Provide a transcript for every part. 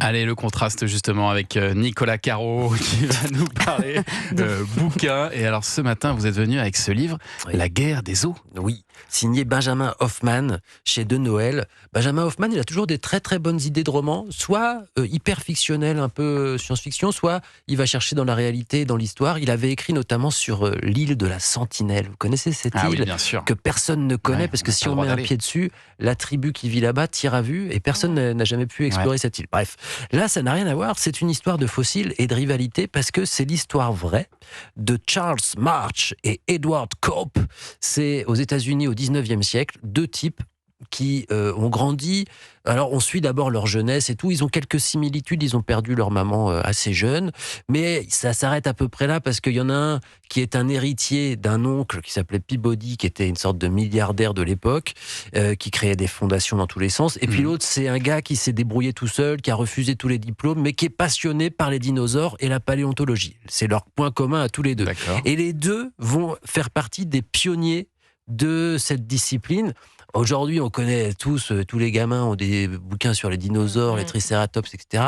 Allez, le contraste justement avec Nicolas Caro qui va nous parler bouquin. Et alors ce matin, vous êtes venu avec ce livre, Oui. La guerre des eaux. Oui, signé Benjamin Hoffman chez De Noël. Benjamin Hoffman, il a toujours des très très bonnes idées de romans, soit hyper fictionnelles, un peu science-fiction, soit il va chercher dans la réalité, dans l'histoire. Il avait écrit notamment sur l'île de la Sentinelle. Vous connaissez cette Ah île oui, bien sûr. que personne ne connaît, Ouais, parce on que n'a si pas le on droit met un d'aller. pied dessus, la tribu qui vit là-bas tire à vue et personne n'a jamais pu explorer cette île. Bref, là, ça n'a rien à voir. C'est une histoire de fossiles et de rivalité parce que c'est l'histoire vraie de Charles March et Edward Cope. C'est aux États-Unis au 19e siècle, deux types qui ont grandi. Alors, on suit d'abord leur jeunesse et tout. Ils ont quelques similitudes. Ils ont perdu leur maman assez jeune. Mais ça s'arrête à peu près là parce qu'il y en a un qui est un héritier d'un oncle qui s'appelait Peabody, qui était une sorte de milliardaire de l'époque, qui créait des fondations dans tous les sens. Et puis l'autre, c'est un gars qui s'est débrouillé tout seul, qui a refusé tous les diplômes, mais qui est passionné par les dinosaures et la paléontologie. C'est leur point commun à tous les deux. D'accord. Et les deux vont faire partie des pionniers de cette discipline. Aujourd'hui, on connaît tous les gamins ont des bouquins sur les dinosaures, les tricératops, etc.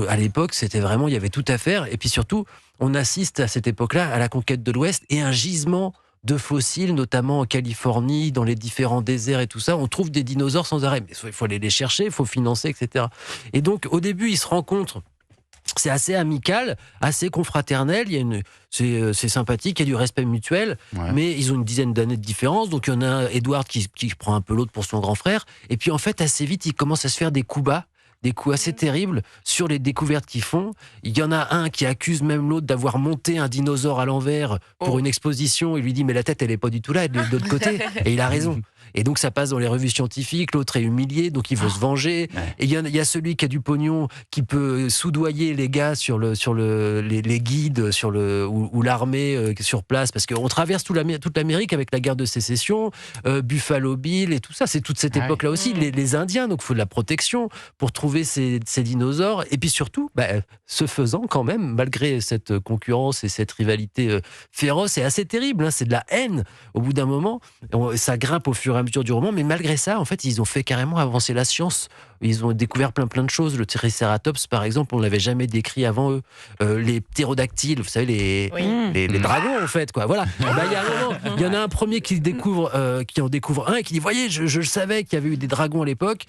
À l'époque, c'était vraiment, il y avait tout à faire. Et puis surtout, on assiste à cette époque-là à la conquête de l'Ouest et un gisement de fossiles, notamment en Californie, dans les différents déserts et tout ça. On trouve des dinosaures sans arrêt. Mais il faut aller les chercher, il faut financer, etc. Et donc, au début, ils se rencontrent. C'est assez amical, assez confraternel. C'est sympathique, il y a du respect mutuel, Ouais. mais ils ont une dizaine d'années de différence. Donc il y en a un, Edward, qui prend un peu l'autre pour son grand frère. Et puis en fait, assez vite, ils commencent à se faire des coups bas, des coups assez terribles sur les découvertes qu'ils font. Il y en a un qui accuse même l'autre d'avoir monté un dinosaure à l'envers pour une exposition. Il lui dit mais la tête, elle est pas du tout là, elle est de l'autre côté. Et il a raison. Et donc ça passe dans les revues scientifiques, l'autre est humilié, donc il veut se venger. Ouais. Et il y a celui qui a du pognon, qui peut soudoyer les gars les guides ou l'armée sur place, parce qu'on traverse toute l'Amérique avec la guerre de sécession, Buffalo Bill et tout ça. C'est toute cette Ouais. époque-là aussi, les Indiens, donc il faut de la protection pour trouver ces dinosaures. Et puis surtout, ce faisant quand même, malgré cette concurrence et cette rivalité féroce et assez terrible, hein, c'est de la haine au bout d'un moment. Ça grimpe au fur et à mesure du roman, mais malgré ça, en fait, ils ont fait carrément avancer la science. Ils ont découvert plein de choses. Le Triceratops, par exemple, on ne l'avait jamais décrit avant eux. Les ptérodactyles, vous savez, les dragons, en fait, quoi. Voilà. Il y en a un premier qui en découvre un et qui dit, voyez, je le savais qu'il y avait eu des dragons à l'époque,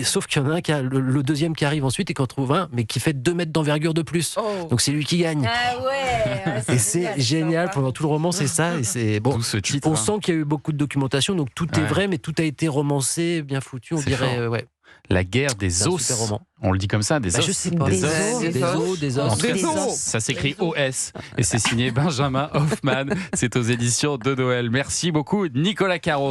sauf qu'il y en a un le deuxième qui arrive ensuite et qui en trouve un, mais qui fait 2 mètres d'envergure de plus. Oh. Donc c'est lui qui gagne. Ah ouais, Et c'est génial, pendant tout le roman, c'est ça. Et c'est bon. D'où ce titre. On sent qu'il y a eu beaucoup de documentation, donc tout est Ouais. vrai, mais tout a été romancé, bien foutu, on C'est dirait. fort. Ouais. La guerre des C'est un os. super roman. On le dit comme ça, des os. Je sais pas. Des os. Des En os. tout cas, Des os. ça s'écrit OS et c'est signé Benjamin Hoffman. C'est aux éditions de Noël. Merci beaucoup, Nicolas Caro.